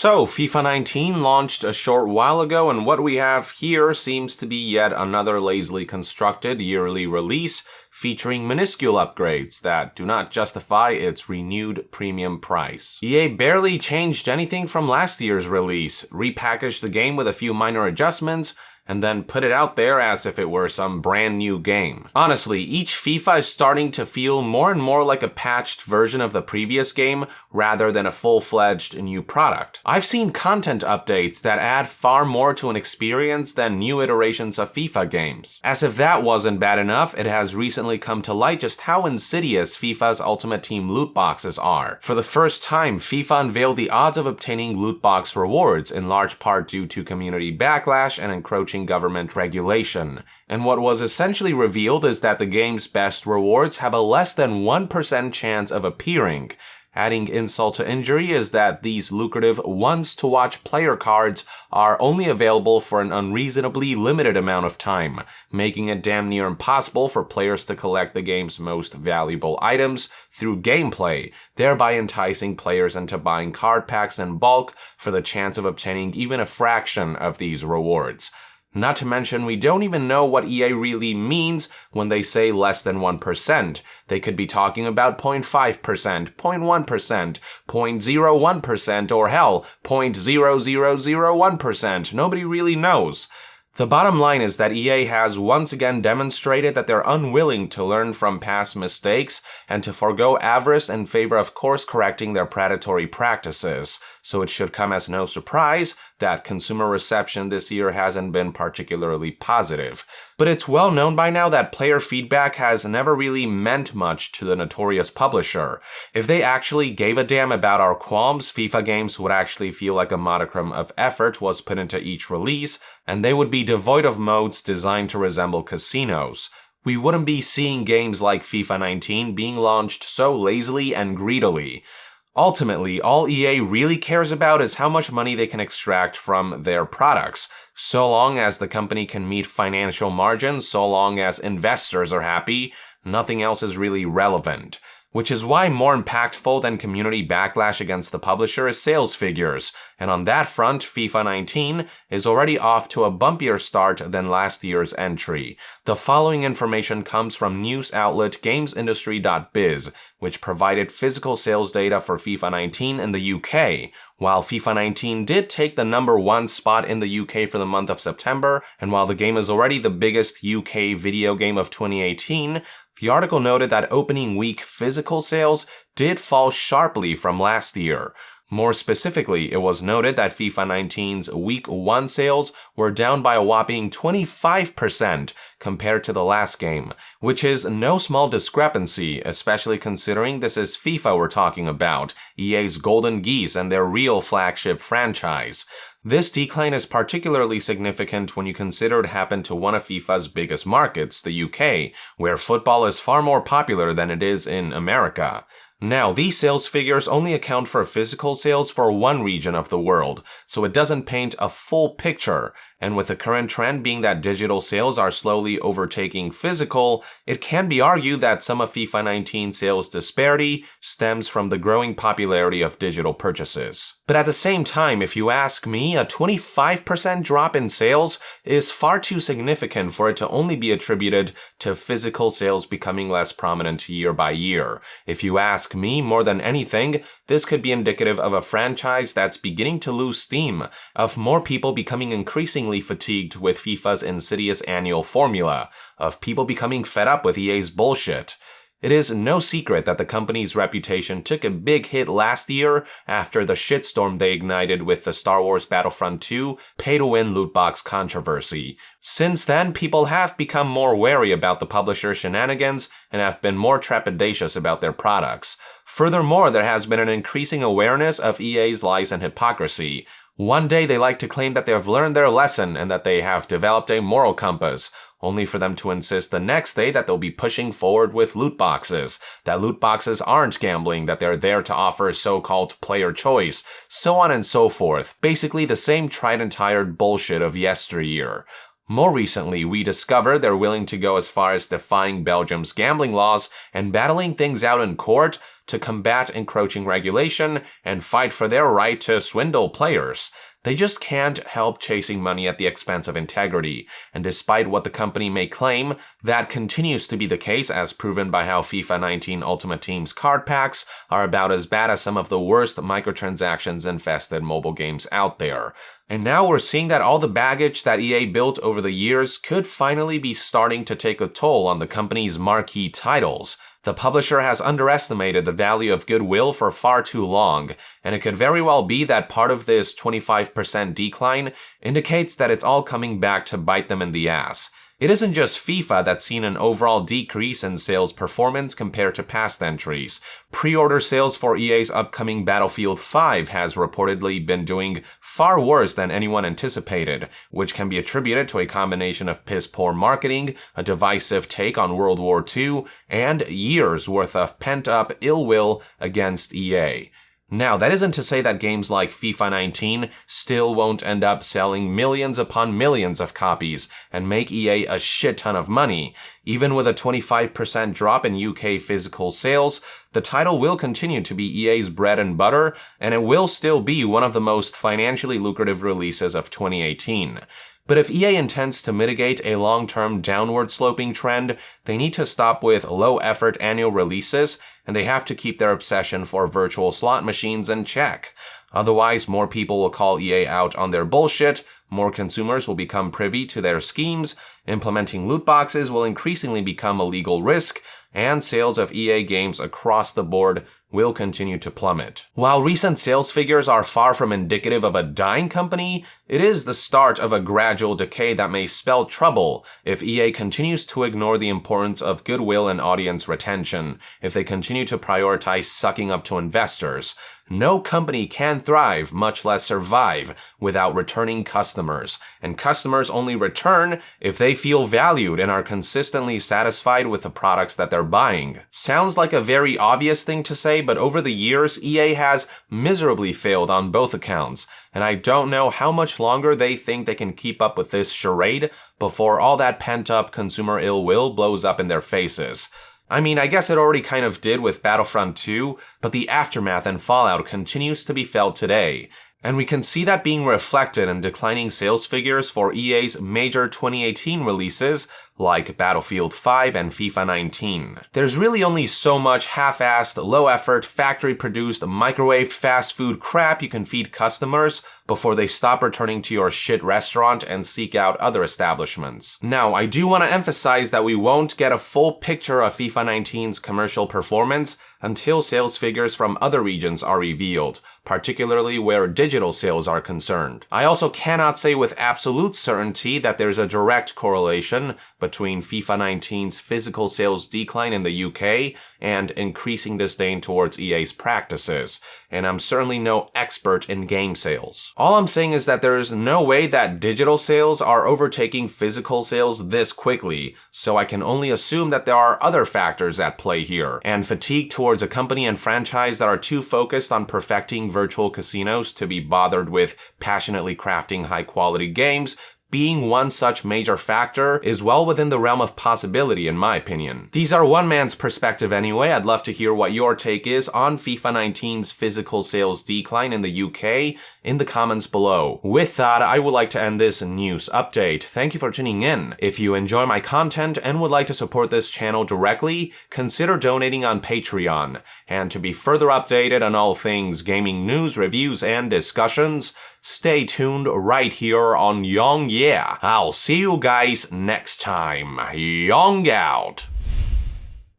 So, FIFA 19 launched a short while ago, and what we have here seems to be yet another lazily constructed yearly release featuring minuscule upgrades that do not justify its renewed premium price. EA barely changed anything from last year's release, repackaged the game with a few minor adjustments, and then put it out there as if it were some brand new game. Honestly, each FIFA is starting to feel more and more like a patched version of the previous game rather than a full-fledged new product. I've seen content updates that add far more to an experience than new iterations of FIFA games. As if that wasn't bad enough, it has recently come to light just how insidious FIFA's Ultimate Team loot boxes are. For the first time, FIFA unveiled the odds of obtaining loot box rewards, in large part due to community backlash and encroaching government regulation. And what was essentially revealed is that the game's best rewards have a less than 1% chance of appearing. Adding insult to injury is that these lucrative once-to-watch player cards are only available for an unreasonably limited amount of time, making it damn near impossible for players to collect the game's most valuable items through gameplay, thereby enticing players into buying card packs in bulk for the chance of obtaining even a fraction of these rewards. Not to mention, we don't even know what EA really means when they say less than 1%. They could be talking about 0.5%, 0.1%, 0.01%, or hell, 0.0001%. Nobody really knows. The bottom line is that EA has once again demonstrated that they're unwilling to learn from past mistakes and to forego avarice in favor of course-correcting their predatory practices, so it should come as no surprise that consumer reception this year hasn't been particularly positive. But it's well known by now that player feedback has never really meant much to the notorious publisher. If they actually gave a damn about our qualms, FIFA games would actually feel like a modicum of effort was put into each release, and they would be devoid of modes designed to resemble casinos. We wouldn't be seeing games like FIFA 19 being launched so lazily and greedily. Ultimately, all EA really cares about is how much money they can extract from their products. So long as the company can meet financial margins, so long as investors are happy, nothing else is really relevant. Which is why more impactful than community backlash against the publisher is sales figures, and on that front, FIFA 19 is already off to a bumpier start than last year's entry. The following information comes from news outlet GamesIndustry.biz, which provided physical sales data for FIFA 19 in the UK. While FIFA 19 did take the #1 spot in the UK for the month of September, and while the game is already the biggest UK video game of 2018, the article noted that opening week physical sales did fall sharply from last year. More specifically, it was noted that FIFA 19's Week 1 sales were down by a whopping 25% compared to the last game, which is no small discrepancy, especially considering this is FIFA we're talking about, EA's Golden Geese and their real flagship franchise. This decline is particularly significant when you consider it happened to one of FIFA's biggest markets, the UK, where football is far more popular than it is in America. Now, these sales figures only account for physical sales for one region of the world, so it doesn't paint a full picture, and with the current trend being that digital sales are slowly overtaking physical, it can be argued that some of FIFA 19 sales disparity stems from the growing popularity of digital purchases. But at the same time, if you ask me, a 25% drop in sales is far too significant for it to only be attributed to physical sales becoming less prominent year by year. If you ask me, more than anything, this could be indicative of a franchise that's beginning to lose steam, of more people becoming increasingly fatigued with FIFA's insidious annual formula, of people becoming fed up with EA's bullshit. It is no secret that the company's reputation took a big hit last year after the shitstorm they ignited with the Star Wars Battlefront 2 pay-to-win loot box controversy. Since then, people have become more wary about the publisher's shenanigans and have been more trepidatious about their products. Furthermore, there has been an increasing awareness of EA's lies and hypocrisy. One day they like to claim that they have learned their lesson and that they have developed a moral compass, only for them to insist the next day that they'll be pushing forward with loot boxes, that loot boxes aren't gambling, that they're there to offer so-called player choice, so on and so forth, basically the same tried and tired bullshit of yesteryear. More recently, we discovered they're willing to go as far as defying Belgium's gambling laws and battling things out in court to combat encroaching regulation and fight for their right to swindle players. They just can't help chasing money at the expense of integrity, and despite what the company may claim, that continues to be the case as proven by how FIFA 19 Ultimate Team's card packs are about as bad as some of the worst microtransactions-infested mobile games out there. And now we're seeing that all the baggage that EA built over the years could finally be starting to take a toll on the company's marquee titles. The publisher has underestimated the value of goodwill for far too long, and it could very well be that part of this 25% decline indicates that it's all coming back to bite them in the ass. It isn't just FIFA that's seen an overall decrease in sales performance compared to past entries. Pre-order sales for EA's upcoming Battlefield 5 has reportedly been doing far worse than anyone anticipated, which can be attributed to a combination of piss-poor marketing, a divisive take on World War II, and years worth of pent-up ill will against EA. Now, that isn't to say that games like FIFA 19 still won't end up selling millions upon millions of copies and make EA a shit ton of money. Even with a 25% drop in UK physical sales, the title will continue to be EA's bread and butter, and it will still be one of the most financially lucrative releases of 2018. But if EA intends to mitigate a long-term downward sloping trend, they need to stop with low-effort annual releases, and they have to keep their obsession for virtual slot machines in check. Otherwise, more people will call EA out on their bullshit, more consumers will become privy to their schemes, implementing loot boxes will increasingly become a legal risk, and sales of EA games across the board will continue to plummet. While recent sales figures are far from indicative of a dying company, it is the start of a gradual decay that may spell trouble if EA continues to ignore the importance of goodwill and audience retention, if they continue to prioritize sucking up to investors. No company can thrive, much less survive, without returning customers, and customers only return if they feel valued and are consistently satisfied with the products that they're buying. Sounds like a very obvious thing to say, but over the years, EA has miserably failed on both accounts, and I don't know how much longer they think they can keep up with this charade before all that pent-up consumer ill will blows up in their faces. I mean, I guess it already kind of did with Battlefront 2, but the aftermath and fallout continues to be felt today. And we can see that being reflected in declining sales figures for EA's major 2018 releases like Battlefield 5 and FIFA 19. There's really only so much half-assed, low-effort, factory-produced, microwaved fast food crap you can feed customers before they stop returning to your shit restaurant and seek out other establishments. Now, I do want to emphasize that we won't get a full picture of FIFA 19's commercial performance until sales figures from other regions are revealed, particularly where digital sales are concerned. I also cannot say with absolute certainty that there's a direct correlation between FIFA 19's physical sales decline in the UK and increasing disdain towards EA's practices, and I'm certainly no expert in game sales. All I'm saying is that there's no way that digital sales are overtaking physical sales this quickly, so I can only assume that there are other factors at play here, and fatigue towards a company and franchise that are too focused on perfecting virtual casinos to be bothered with passionately crafting high-quality games being one such major factor is well within the realm of possibility in my opinion. These are one man's perspective anyway. I'd love to hear what your take is on FIFA 19's physical sales decline in the UK in the comments below. With that, I would like to end this news update. Thank you for tuning in. If you enjoy my content and would like to support this channel directly, consider donating on Patreon. And to be further updated on all things gaming news, reviews, and discussions, stay tuned right here on Young Yeah. I'll see you guys next time. Young out.